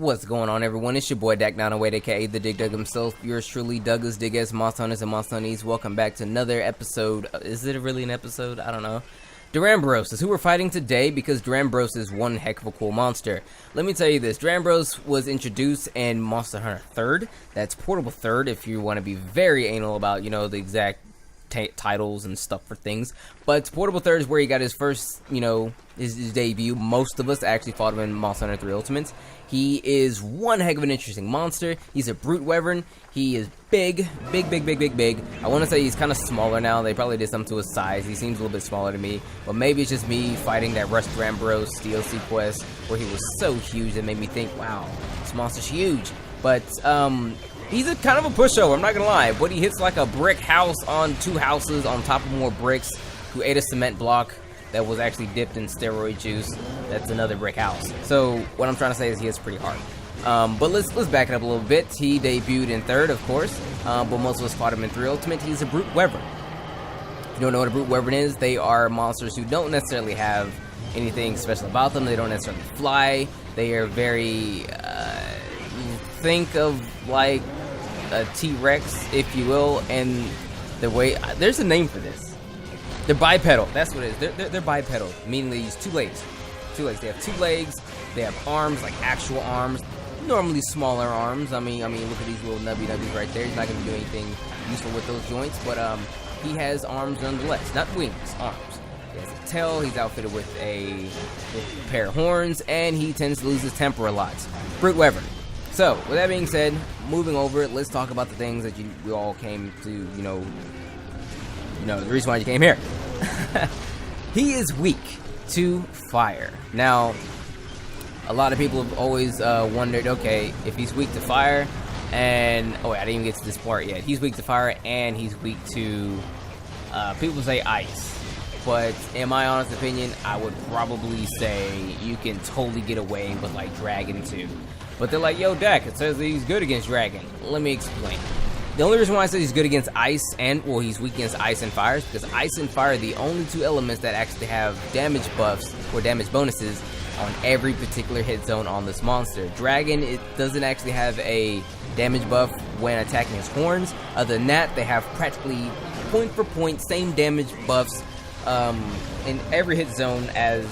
What's going on, everyone? It's your boy Dak908, aka the Dig Dug himself. Yours truly, Douglas Dig as Monster Hunters and Monster Hunties. Welcome back to another episode. Is it really an episode? I don't know. Duramboros is who we're fighting today because Duramboros is one heck of a cool monster. Let me tell you this: Duramboros was introduced in Monster Hunter 3rd. That's Portable 3rd if you want to be very anal about, you know, the exact titles and stuff for things. But Portable 3rd is where he got his first, you know, his debut. Most of us actually fought him in Monster Hunter 3 Ultimates. He is one heck of an interesting monster. He's a brute wyvern. He is big. I want to say he's kind of smaller now. They probably did something to his size. He seems a little bit smaller to me. But maybe it's just me fighting that Rush Duramboros DLC quest where he was so huge that made me think, wow, this monster's huge. But he's a kind of a pushover, I'm not gonna lie. But he hits like a brick house on two houses on top of more bricks, who ate a cement block that was actually dipped in steroid juice. That's another brick house. So what I'm trying to say is he hits pretty hard. But let's back it up a little bit. He debuted in 3rd, of course, but most of us fought him in 3 Ultimate. He's a brute wyvern. If you don't know what a brute wyvern is, they are monsters who don't necessarily have anything special about them. They don't necessarily fly. They are very think of like a T-Rex, if you will, and the way there's a name for this. They're bipedal. That's what it is. They're bipedal, meaning they use two legs. They have 2 legs. They have arms, like actual arms. Normally smaller arms. I mean, look at these little nubbies right there. He's not going to do anything useful with those joints, but he has arms nonetheless. Not wings, arms. He has a tail. He's outfitted with a pair of horns, and he tends to lose his temper a lot. Brute wyvern. So, with that being said, moving over, let's talk about the things that we all came to, you know, the reason why you came here. He is weak to fire. Now, a lot of people have always wondered, okay, if he's weak to fire, and, oh wait, I didn't even get to this part yet. He's weak to fire, and he's weak to, people say ice. But in my honest opinion, I would probably say you can totally get away with, like, Dragon too. But they're like, yo, Dak, it says that he's good against Dragon. Let me explain. The only reason why I say he's good against ice well, he's weak against ice and fire is because ice and fire are the only 2 elements that actually have damage buffs or damage bonuses on every particular hit zone on this monster. Dragon, it doesn't actually have a damage buff when attacking his horns. Other than that, they have practically point for point same damage buffs in every hit zone as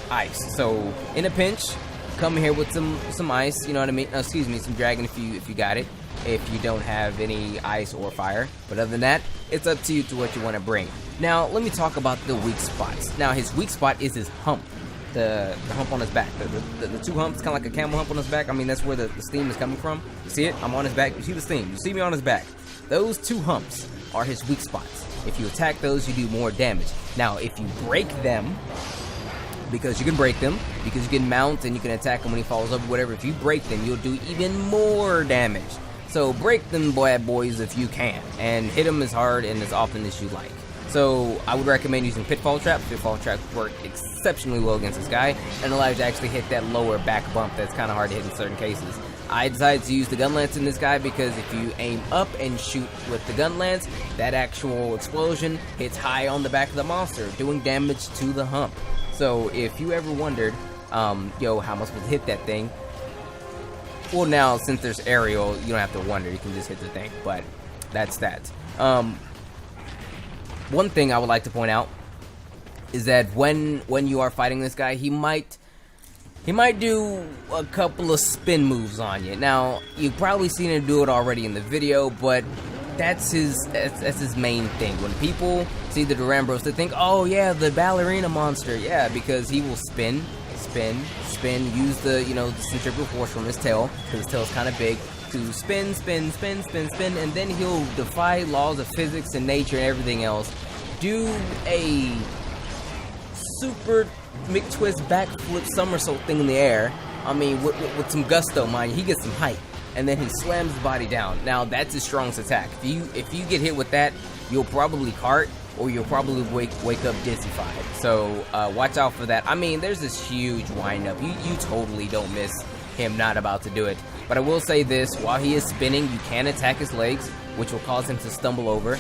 ice. So in a pinch, come here with some ice, you know what I mean? Excuse me, some dragon if you got it. If you don't have any ice or fire. But other than that, it's up to you to what you want to bring. Now, let me talk about the weak spots. Now, his weak spot is his hump. The hump on his back. The 2 humps, kind of like a camel hump on his back. I mean, that's where the steam is coming from. You see it? I'm on his back. You see the steam. You see me on his back. Those 2 humps are his weak spots. If you attack those, you do more damage. Now, if you break them, because you can break them, because you can mount and you can attack him when he falls over, whatever. If you break them, you'll do even more damage. So break them bad boys if you can, and hit them as hard and as often as you like. So I would recommend using Pitfall Trap. Pitfall Traps work exceptionally well against this guy, and allow you to actually hit that lower back bump that's kind of hard to hit in certain cases. I decided to use the gun lance in this guy because if you aim up and shoot with the gun lance, that actual explosion hits high on the back of the monster, doing damage to the hump. So if you ever wondered, yo, how am I supposed to hit that thing? Well, now, since there's aerial, you don't have to wonder. You can just hit the thing, but that's that. One thing I would like to point out is that when you are fighting this guy, he might do a couple of spin moves on you. Now, you've probably seen him do it already in the video, but that's his main thing. When people see the Duramboros, they think, oh yeah, the ballerina monster. Yeah, because he will spin, use the, you know, the centrifugal force from his tail, because his tail is kind of big, to spin, and then he'll defy laws of physics and nature and everything else, do a super McTwist backflip somersault thing in the air. I mean, with some gusto, mind you, he gets some height, and then he slams the body down. Now, that's his strongest attack. If you get hit with that, you'll probably cart, or you'll probably wake up dizzy-fied. So watch out for that. I mean, there's this huge wind-up. You totally don't miss him not about to do it. But I will say this, while he is spinning, you can attack his legs, which will cause him to stumble over.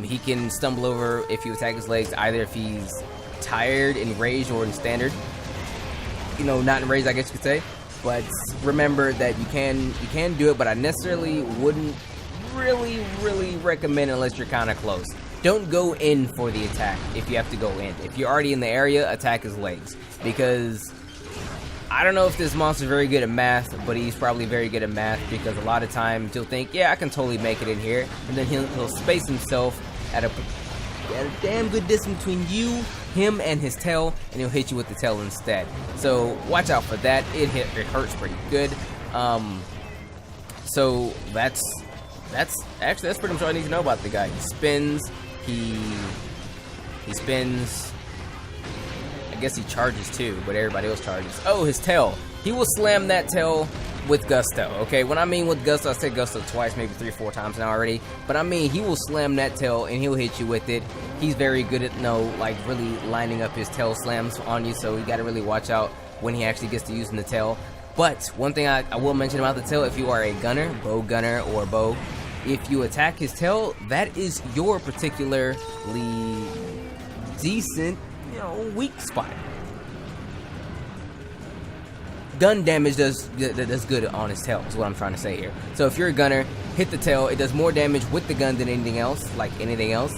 He can stumble over if you attack his legs, either if he's tired, enraged, or in standard. You know, not enraged, I guess you could say. but remember that you can do it, but I necessarily wouldn't really recommend unless you're kind of close. Don't go in for the attack if you have to go in. If you're already in the area, attack his legs, because I don't know if this monster's very good at math, but he's probably very good at math, because a lot of times he'll think, yeah, I can totally make it in here, and then he'll space himself at a damn good distance between you, him, and his tail, and he'll hit you with the tail instead. So watch out for that. It hurts pretty good. So that's pretty much all I need to know about the guy. He spins. He spins. I guess he charges too, but everybody else charges. Oh, his tail. He will slam that tail with gusto. Okay, when I mean with gusto, I said gusto twice, maybe 3-4 times now already. But I mean, he will slam that tail and he'll hit you with it. He's very good at like really lining up his tail slams on you, so you got to really watch out when he actually gets to using the tail. But one thing I will mention about the tail: if you are a gunner, bow gunner, or bow, if you attack his tail, that is your particularly decent, weak spot. Gun damage does good on his tail, is what I'm trying to say here. So if you're a gunner, hit the tail. It does more damage with the gun than anything else,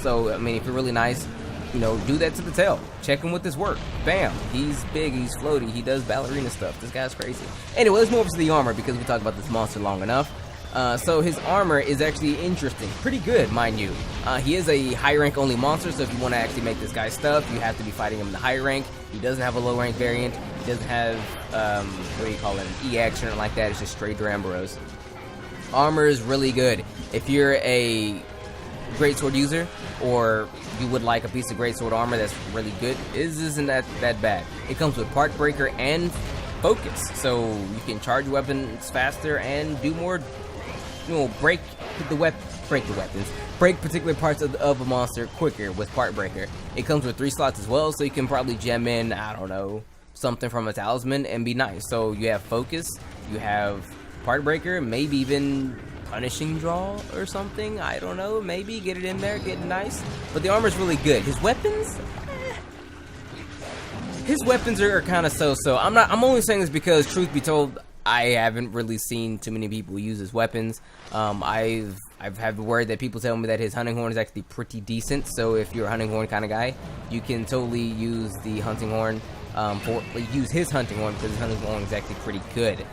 So I mean, if you're really nice, do that to the tail. Check him with his work. Bam. He's big, he's floaty, he does ballerina stuff. This guy's crazy. Anyway, let's move over to the armor, because we talked about this monster long enough. So his armor is actually interesting. Pretty good, mind you. He is a high rank only monster, so if you want to actually make this guy stuff, you have to be fighting him in the high rank. He doesn't have a low rank variant. He doesn't have, what do you call it, an EX or anything like that. It's just straight Duramboros. Armor is really good. If you're a greatsword user, or you would like a piece of greatsword armor that's really good, it isn't that bad. It comes with part breaker and focus, so you can charge weapons faster and do more. Break particular parts of a monster quicker with part breaker. It comes with 3 slots as well, so you can probably gem in, I don't know, something from a talisman and be nice. So you have focus, you have part breaker, maybe even punishing draw or something. I don't know, maybe get it in there, get it nice. But the armor's really good. His weapons, are kind of so-so. I'm only saying this because, truth be told, I haven't really seen too many people use his weapons. I've had the word that people tell me that his hunting horn is actually pretty decent. So if you're a hunting horn kind of guy, you can totally use the hunting horn use his hunting horn, because his hunting horn is actually pretty good.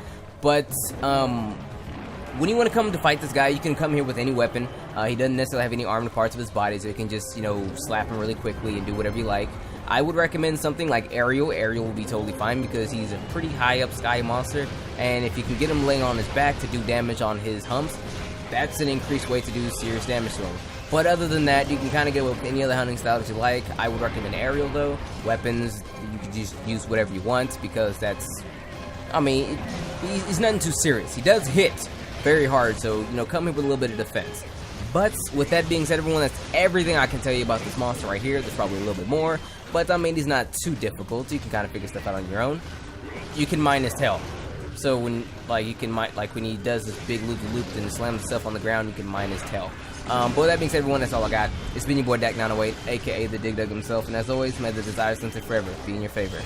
But when you want to come to fight this guy, you can come here with any weapon. He doesn't necessarily have any armed parts of his body, so you can just slap him really quickly and do whatever you like. I would recommend something like Aerial. Aerial will be totally fine, because he's a pretty high up sky monster, and if you can get him laying on his back to do damage on his humps, that's an increased way to do serious damage to him. But other than that, you can kind of go with any other hunting style that you like. I would recommend Aerial though. Weapons, you can just use whatever you want, because that's, I mean, he's nothing too serious. He does hit very hard, so come in with a little bit of defense. But with that being said, everyone, that's everything I can tell you about this monster right here. There's probably a little bit more, but I mean, he's not too difficult. You can kind of figure stuff out on your own. You can mine his tail. So when when he does this big loop and slams himself on the ground, you can mine his tail. But with that being said, everyone, that's all I got. It's been your boy Dak908, aka the Dig Dug himself, and as always, may the desire center forever be in your favor.